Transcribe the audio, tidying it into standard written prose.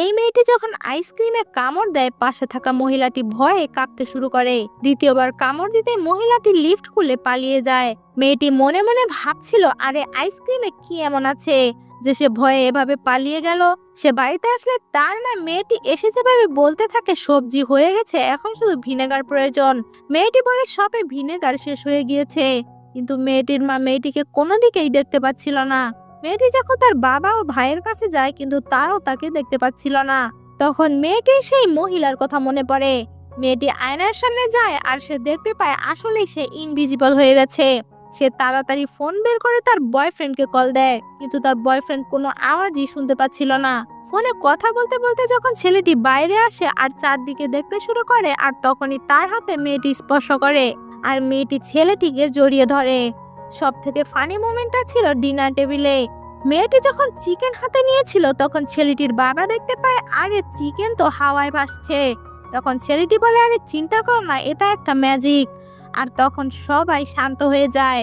এই মেয়েটি যখন আইসক্রিমে কামড় দেয় পাশে থাকা মহিলাটি ভয়ে কাঁপতে শুরু করে। দ্বিতীয়বার কামড় দিতে মহিলাটি লিফট খুলে পালিয়ে যায়। মেয়েটি মনে মনে ভাবছিল, আরে আইসক্রিমে কি এমন আছে যে সে ভয়ে এভাবে পালিয়ে গেল। সে বাড়িতে আসলে তার না মেয়েটি এসেছে ভেবে বলতে থাকে সবজি হয়ে গেছে, এখন শুধু ভিনেগার প্রয়োজন। মেয়েটি বলে শপে ভিনেগার শেষ হয়ে গিয়েছে, কিন্তু মেয়েটির মা মেয়েটিকে কোনো দিকেই দেখতে পাচ্ছিল না। মেয়েটি যখন তার বাবা ও ভাইয়ের কাছে যায় কিন্তু তারাও তাকে দেখতে পাচ্ছিল না। তখন মেয়েটির সেই মহিলার কথা মনে পড়ে। মেয়েটি আয়নার সামনে যায় আর সে দেখতে পায় আসলেই সে ইনভিজিবল হয়ে গেছে। সে তাড়াতাড়ি ফোন বের করে তার বয়ফ্রেন্ডকে কল দেয়, কিন্তু তার বয়ফ্রেন্ড কোনো আওয়াজই শুনতে পাচ্ছিল না। ফোনে কথা বলতে বলতে যখন ছেলেটি বাইরে আসে আর চারদিকে দেখতে শুরু করে, আর তখনই তার হাতে মেয়েটি স্পর্শ করে আর মেয়েটি ছেলেটিকে জড়িয়ে ধরে। সব থেকে ফানি মোমেন্টটা ছিল ডিনার টেবিলে। মেয়েটি যখন চিকেন হাতে নিয়েছিল তখন ছেলেটির বাবা দেখতে পায় আরে চিকেন তো হাওয়ায় ভাসছে। তখন ছেলেটি বলে, আরে চিন্তা করো না, এটা একটা ম্যাজিক। আর তখন সবাই শান্ত হয়ে যায়।